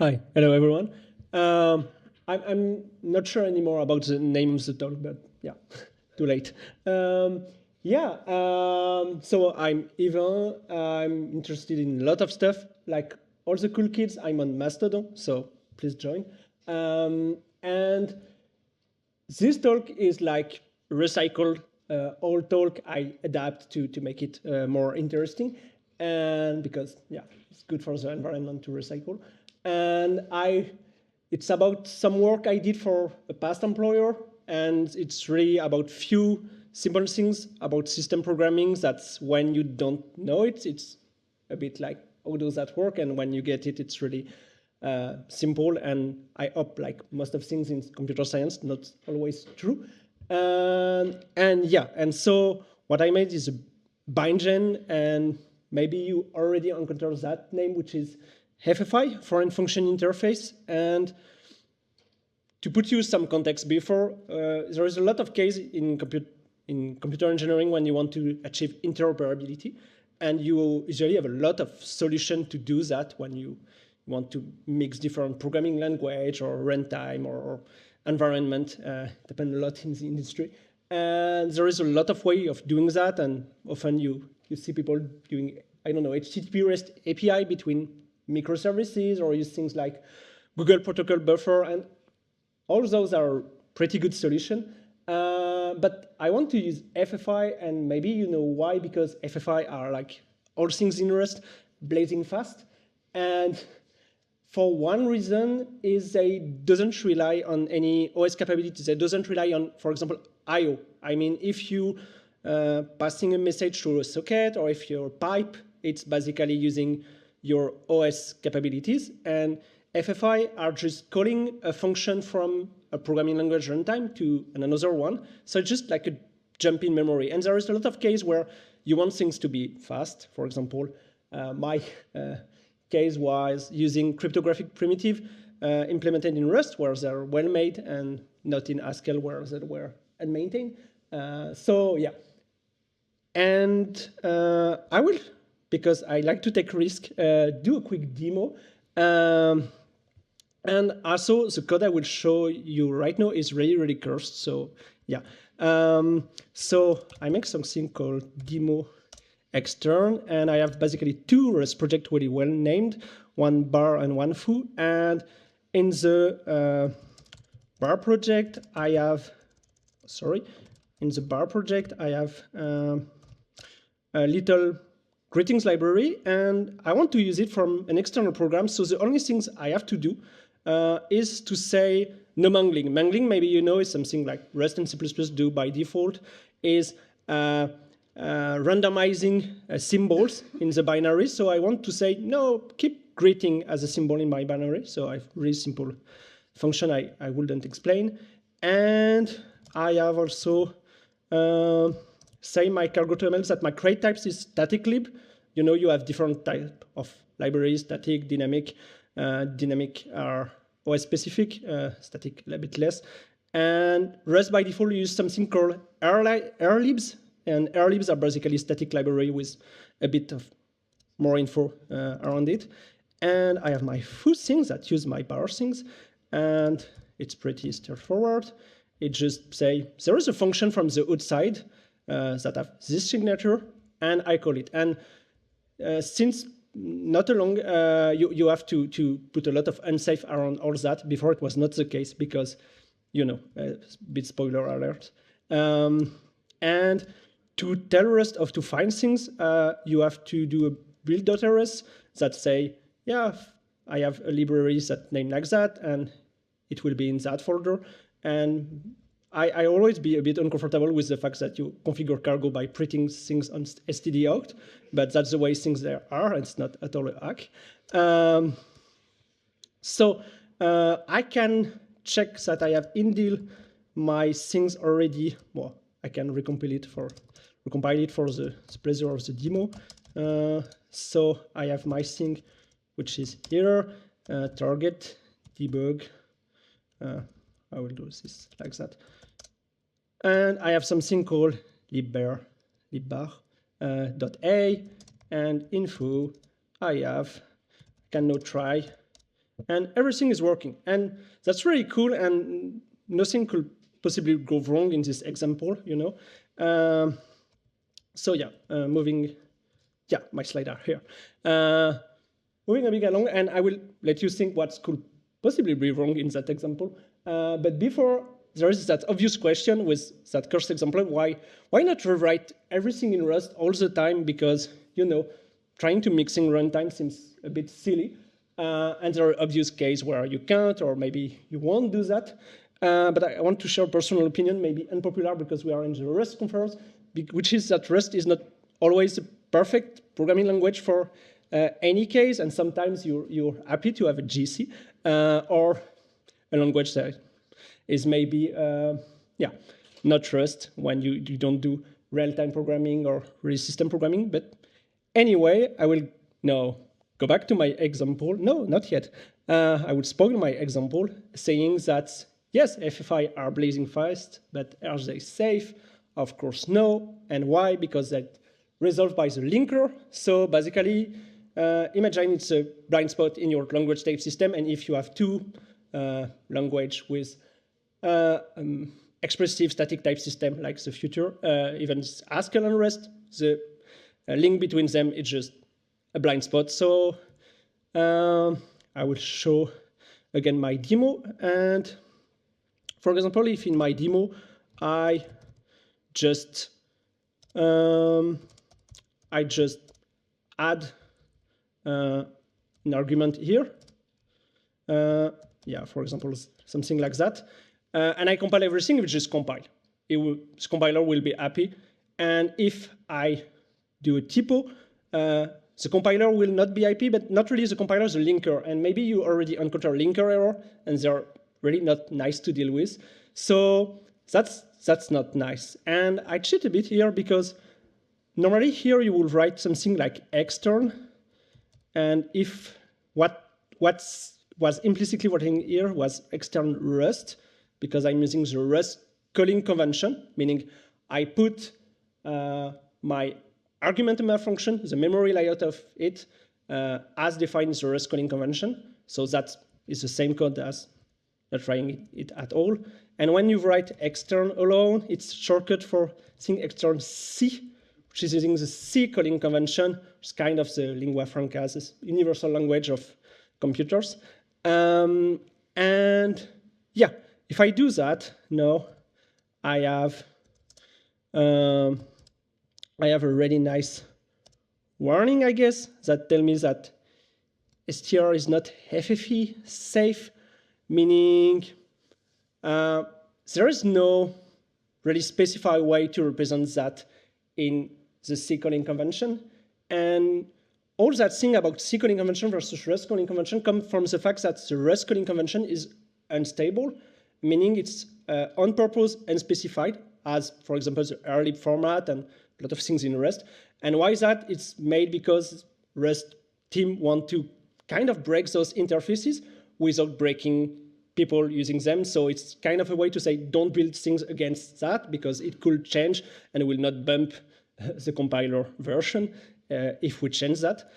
Hi, hello everyone. I'm not sure anymore about the name of the talk, but yeah, too late. So I'm Yvan. I'm interested in a lot of stuff, like all the cool kids. I'm on Mastodon, so please join. And this talk is like recycled old talk. I adapt to make it more interesting, and because yeah, it's good for the environment to recycle. And it's about some work I did for a past employer, and it's really about few simple things about system programming. That's when you don't know it, it's a bit like how does that work, and when you get it, it's really simple. And I hope like most of things in computer science, not always true. And so what I made is a bindgen, and maybe you already encountered that name, which is FFI, foreign function interface. And to put you some context before, there is a lot of case in computer engineering when you want to achieve interoperability, and you usually have a lot of solution to do that when you want to mix different programming language or runtime or environment, depend a lot in the industry. And there is a lot of way of doing that, and often you see people doing, I don't know, HTTP REST API between microservices, or use things like Google Protocol Buffer, and all those are pretty good solution. But I want to use FFI, and maybe you know why, because FFI are like all things in Rust, blazing fast. And for one reason is they doesn't rely on any OS capabilities. They doesn't rely on, for example, I/O. I mean, if you passing a message through a socket, or if you're pipe, it's basically using your OS capabilities. And FFI are just calling a function from a programming language runtime to another one. So it's just like a jump in memory. And there is a lot of cases where you want things to be fast. For example, my case was using cryptographic primitive implemented in Rust, where they're well made, and not in Haskell, where they were unmaintained. So yeah. And I will, because I like to take risk, do a quick demo. And also, the code I will show you right now is really, really cursed. So yeah. So I make something called demo extern, and I have basically two Rust projects really well named, one bar and one foo. And in the bar project, I have, in the bar project, I have a little greetings library, and I want to use it from an external program. So the only things I have to do is to say no mangling. Mangling, maybe you know, is something like Rust and C++ do by default, is randomizing symbols in the binary. So I want to say, no, keep greeting as a symbol in my binary. So I have a really simple function I wouldn't explain. And I have also say my cargo.toml that my crate types is static lib. You know, you have different type of libraries, static, dynamic. Dynamic are OS specific, static a bit less. And Rust by default use something called rlibs. And rlibs are basically static library with a bit of more info around it. And I have my foo things that use my bar things. And it's pretty straightforward. It just say, there is a function from the outside that have this signature, and I call it. And since not long, you have to put a lot of unsafe around all that. Before it was not the case, because, you know, a bit spoiler alert. And to tell Rust how to find things, you have to do a build.rs that say, yeah, I have a library that named like that, and it will be in that folder. And I always be a bit uncomfortable with the fact that you configure cargo by printing things on std out, but that's the way things there are. It's not at all a hack. So I can check that I have indel my things already. Well, I can recompile it for the pleasure of the demo. So I have my thing, which is here, target, debug. I will do this like that. And I have something called libbar, .a, and info. I can now try and everything is working. And that's really cool, and nothing could possibly go wrong in this example, you know. So yeah, moving, yeah, my slide are here. Moving a bit along, and I will let you think what could possibly be wrong in that example. But before, there is that obvious question with that cursed example, why not rewrite everything in Rust all the time? Because, you know, trying to mixing runtime seems a bit silly. And there are obvious cases where you can't, or maybe you won't do that. But I want to share personal opinion, maybe unpopular because we are in the Rust conference, which is that Rust is not always a perfect programming language for any case, and sometimes you're happy to have a GC or a language that is maybe not Rust when you don't do real-time programming or really system programming. But anyway, I will now go back to my example. No, not yet. I would spoil my example saying that yes, FFI are blazing fast, but are they safe? Of course, no. And why? Because that resolved by the linker. So basically, imagine it's a blind spot in your language type system, and if you have two language with expressive static type system like the future, even Haskell and Rust, the link between them is just a blind spot. So I will show again my demo, and for example, if in my demo I just add an argument here, yeah, for example, something like that, and I compile everything, it will just compile. The compiler will be happy, and if I do a typo, the compiler will not be happy, but not really the compiler, the linker, and maybe you already encounter linker error, and they're really not nice to deal with. So that's not nice. And I cheat a bit here because normally here you will write something like extern, and if what was implicitly written here was extern Rust, because I'm using the Rust calling convention, meaning I put my argument in my function, the memory layout of it, as defined in the Rust calling convention. So that is the same code as not writing it at all. And when you write extern alone, it's shortcut for thing extern C, which is using the C calling convention, which is kind of the lingua franca, this universal language of computers. And yeah, if I do that, now I have a really nice warning, I guess, that tell me that str is not FFI safe, meaning there is no really specified way to represent that in the C calling convention. And all that thing about C calling convention versus Rust calling convention come from the fact that the Rust calling convention is unstable, meaning it's on purpose unspecified, as for example the early format and a lot of things in Rust. And why is that? It's made because Rust team want to kind of break those interfaces without breaking people using them. So it's kind of a way to say don't build things against that, because it could change and will not bump the compiler version if we change that.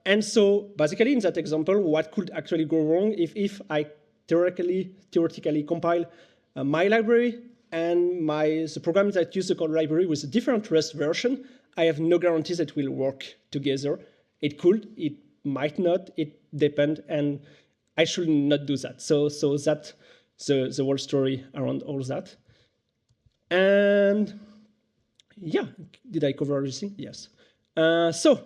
And so basically in that example, what could actually go wrong if I theoretically compile my library and the program that use the code library with a different Rust version, I have no guarantee that will work together. It could, it might not, it depends, and I should not do that. So that's the whole story around all that. And yeah, did I cover everything? Yes. So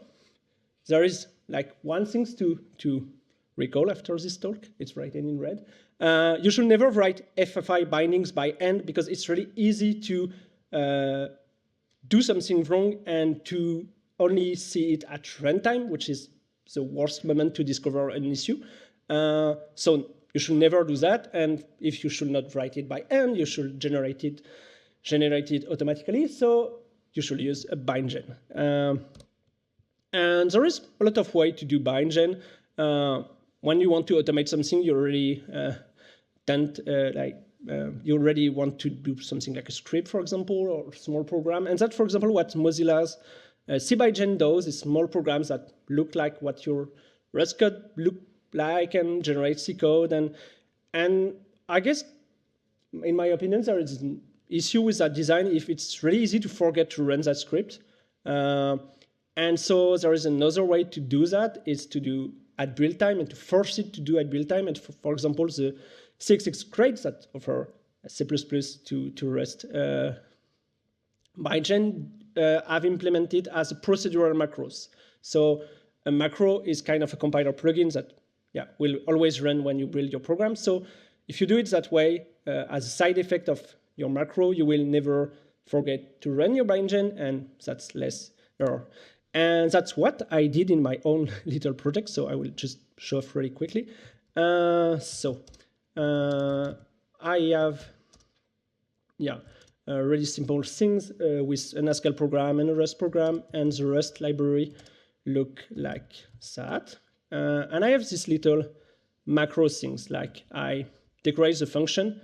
there is like one thing to recall after this talk. It's written in red. You should never write FFI bindings by hand, because it's really easy to do something wrong and to only see it at runtime, which is the worst moment to discover an issue. So you should never do that. And if you should not write it by hand, you should generate it automatically. So you should use a bindgen. And there is a lot of way to do bindgen. When you want to automate something, you already you already want to do something like a script, for example, or a small program. And that's, for example, what Mozilla's C-ABI FFI does, is small programs that look like what your Rust code I can generate C code, and I guess, in my opinion, there is an issue with that design if it's really easy to forget to run that script. And so there is another way to do that, is to do at build time and to force it to do at build time. And for example, the C66 crates that offer C++ to Rust bindgen have implemented as a procedural macros. So a macro is kind of a compiler plugin that will always run when you build your program. So if you do it that way, as a side effect of your macro, you will never forget to run your bindgen, and that's less error. And that's what I did in my own little project. So I will just show off really quickly. I have, really simple things with an Haskell program and a Rust program, and the Rust library look like that. And I have these little macro things, like I decorate the function.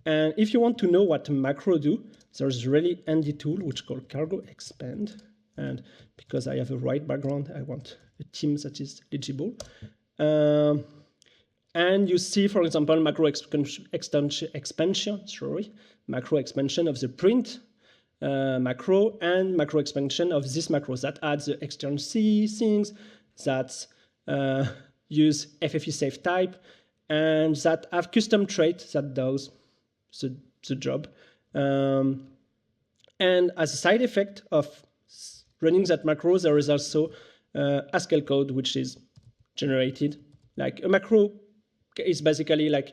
And if you want to know what a macro do, there's a really handy tool which is called cargo expand. And because I have a white background, I want a theme that is legible. And you see, for example, macro expansion of the print macro, and macro expansion of this macro that adds the extern C things, that use FFI safe type, and that have custom trait that does the job. And as a side effect of running that macro, there is also Haskell code which is generated. Like a macro is basically like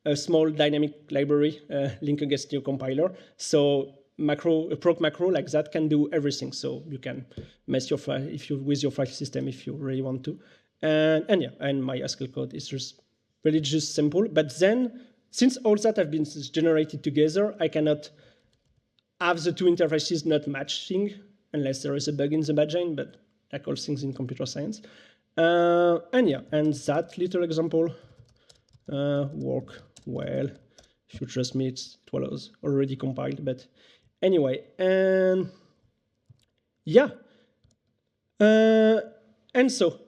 a small dynamic library linked against your compiler. So a Proc-macro like that can do everything. So you can mess your file with your file system if you really want to. And my Haskell code is just really just simple. But then, since all that have been generated together, I cannot have the two interfaces not matching unless there is a bug in the bindgen, but like all things in computer science. And that little example work well. If you trust me, it was already compiled, but anyway, and and so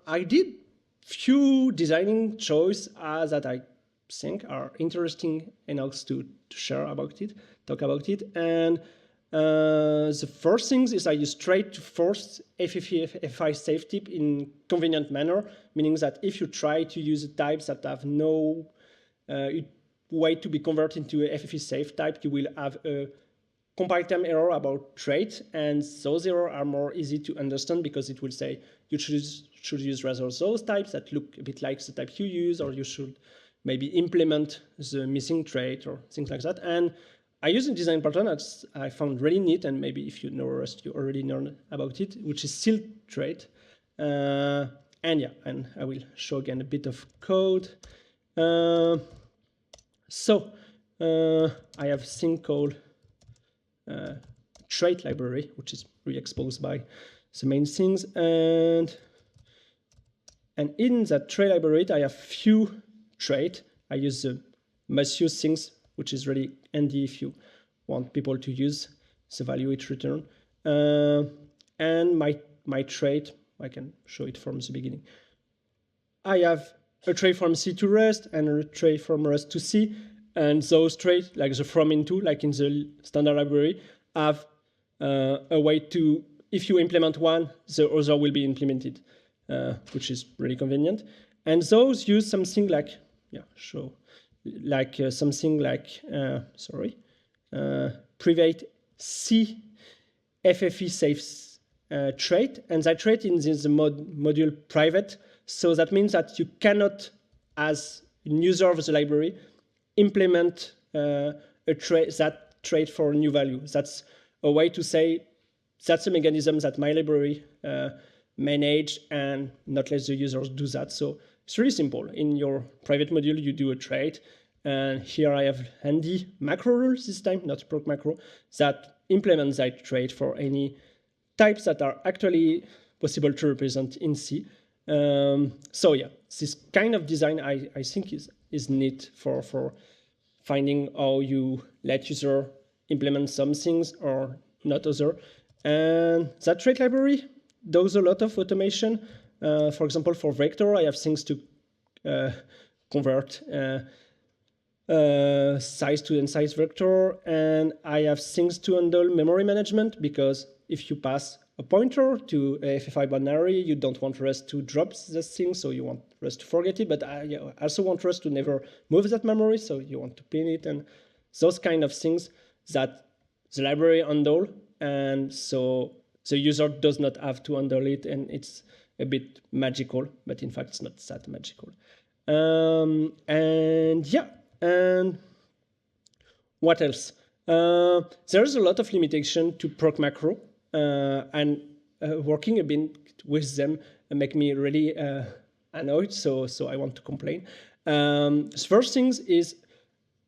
I did few designing choices that I think are interesting enough to share about it, talk about it. And the first thing is I use trait to force FFI FFI safe type in convenient manner, meaning that if you try to use types that have no way to be converted into a FFI safe type, you will have a compile time error about trait, and those errors are more easy to understand because it will say you should use rather those types that look a bit like the type you use, or you should maybe implement the missing trait or things like that. And I use a design pattern that I found really neat, and maybe if you know Rust, you already learned about it, which is seal trait. And I will show again a bit of code. I have a thing called trait library, which is re-exposed by the main things, and in that trait library, I have few trait. I use the must use things, which is really handy if you want people to use the value it returns. And my trait, I can show it from the beginning. I have a trait from C to Rust and a trait from Rust to C. And those traits, like the from into, like in the standard library, have a way to, if you implement one, the other will be implemented, which is really convenient. And those use something like, private C FFI safe trait, and that trait in the module private. So that means that you cannot, as a user of the library, implement that trait for a new value. That's a way to say that's a mechanism that my library manage and not let the users do that. So it's really simple. In your private module, you do a trait. And here I have handy macro rules this time, not Proc-macro, that implements that trait for any types that are actually possible to represent in C. This kind of design I think is neat for finding how you let user implement some things or not other. And that trait library does a lot of automation. For example, for vector, I have things to convert size to unsize vector, and I have things to handle memory management, because if you pass a pointer to a FFI binary, you don't want Rust to drop this thing, so you want Rust to forget it, but I also want Rust to never move that memory, so you want to pin it, and those kind of things that the library handle, and so the user does not have to handle it, and it's a bit magical, but in fact it's not that magical. And yeah, and what else? There's a lot of limitation to Proc-Macro, and working a bit with them make me really annoyed, so I want to complain. The first thing is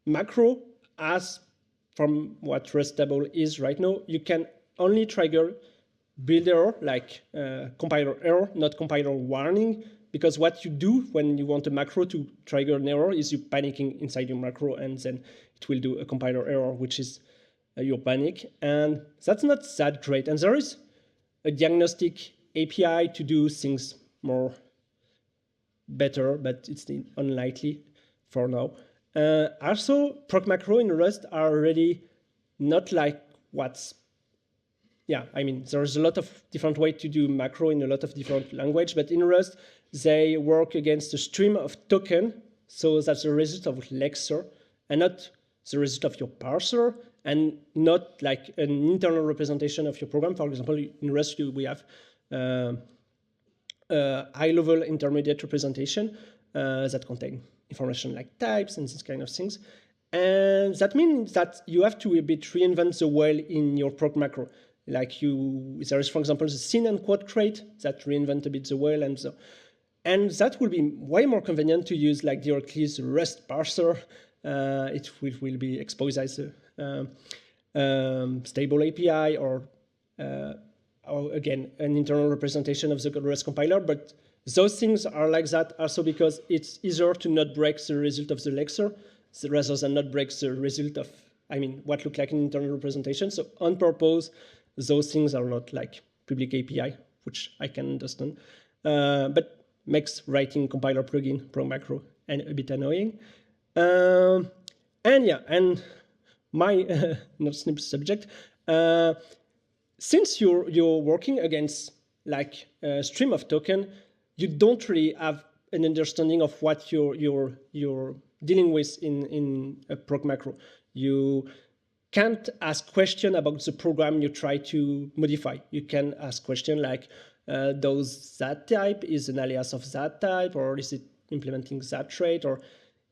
macro, as from what Rustable is right now, you can only trigger build error, like compiler error, not compiler warning, because what you do when you want a macro to trigger an error is you panicking inside your macro, and then it will do a compiler error, which is your panic, and that's not that great. And there is a diagnostic API to do things more better, but it's unlikely for now. Also, Proc-Macro in Rust are already not like what's, yeah, I mean, there's a lot of different ways to do macro in a lot of different language, but in Rust, they work against a stream of token, so that's the result of lexer, and not the result of your parser, and not like an internal representation of your program. For example, in Rust, we have high-level intermediate representation that contain information like types and these kind of things. And that means that you have to a bit reinvent the wheel in your Proc-Macro. Like there is, for example, the scene and quote crate that reinvent a bit the wheel, and that will be way more convenient to use like directly the Rust parser. It will be exposed as a stable API or again an internal representation of the Rust compiler. But those things are like that also because it's easier to not break the result of the lexer rather than not break the result of, I mean, what look like an internal representation. So on purpose, those things are not like public API, which I can understand, but makes writing compiler plugin Proc-Macro and a bit annoying. And yeah, and my not snip subject, since you're working against like a stream of token, you don't really have an understanding of what you're dealing with in a Proc-Macro. You can't ask question about the program you try to modify. You can ask question like, does that type is an alias of that type, or is it implementing that trait, or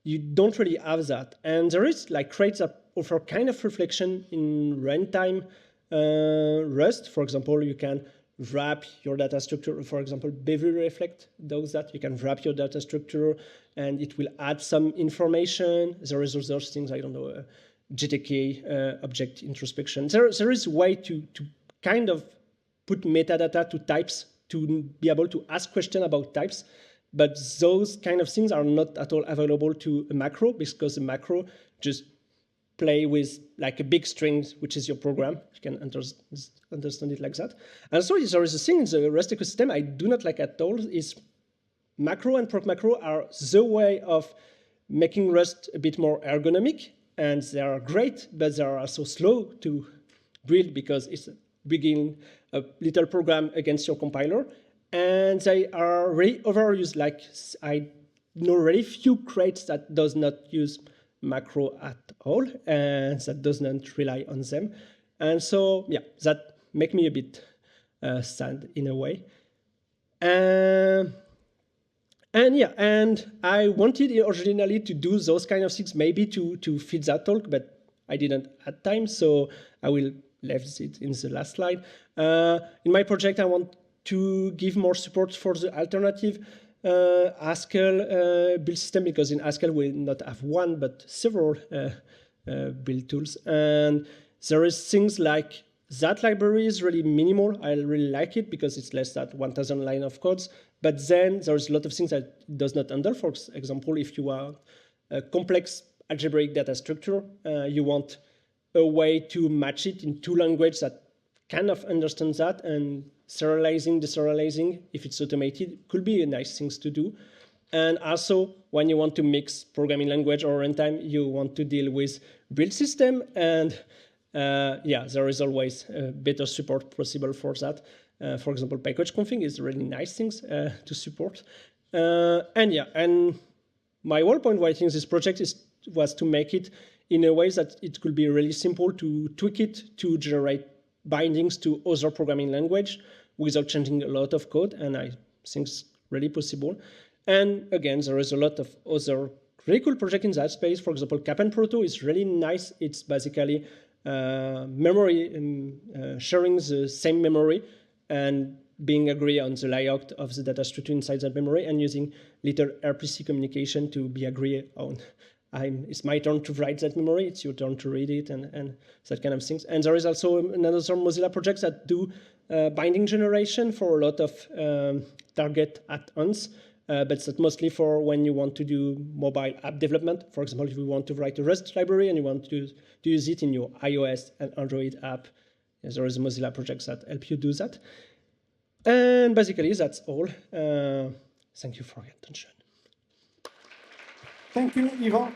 you don't really have that. And there is like traits that offer kind of reflection in runtime Rust. For example, you can wrap your data structure. For example, Bevel Reflect does that. You can wrap your data structure and it will add some information. There is other things, I don't know, GTK, object introspection. There is a way to kind of put metadata to types to be able to ask questions about types. But those kind of things are not at all available to a macro, because a macro just play with like a big string, which is your program. You can understand it like that. And so there is a thing in the Rust ecosystem I do not like at all, is macro and Proc-Macro are the way of making Rust a bit more ergonomic. And they are great, but they are also slow to build because it's building a little program against your compiler. And they are really overused. Like I know really few crates that does not use macro at all, and that does not rely on them. And so, yeah, that make me a bit sad in a way. And yeah, and I wanted originally to do those kind of things, maybe to fit that talk, but I didn't have time, so I will leave it in the last slide. In my project, I want to give more support for the alternative Haskell build system, because in Haskell we not have one, but several build tools. And there is things like that library is really minimal. I really like it because it's less than 1,000 lines of codes. But then there's a lot of things that it does not handle. For example, if you are a complex algebraic data structure, you want a way to match it in two languages that kind of understand that, and serializing, deserializing, if it's automated, could be a nice thing to do. And also, when you want to mix programming language or runtime, you want to deal with build system. And yeah, there is always better support possible for that. For example, package config is really nice things to support. And yeah, and my whole point writing this project was to make it in a way that it could be really simple to tweak it to generate bindings to other programming language without changing a lot of code. And I think it's really possible. And again, there is a lot of other really cool projects in that space. For example, Cap and Proto is really nice. It's basically memory sharing the same memory and being agree on the layout of the data structure inside that memory and using little RPC communication to be agreed on. It's my turn to write that memory, it's your turn to read it, and that kind of things. And there is also another Mozilla project that do binding generation for a lot of target add-ons, but that's mostly for when you want to do mobile app development. For example, if you want to write a Rust library and you want to use it in your iOS and Android app, there is a Mozilla project that help you do that. And basically, that's all. Thank you for your attention. Thank you, Yvan.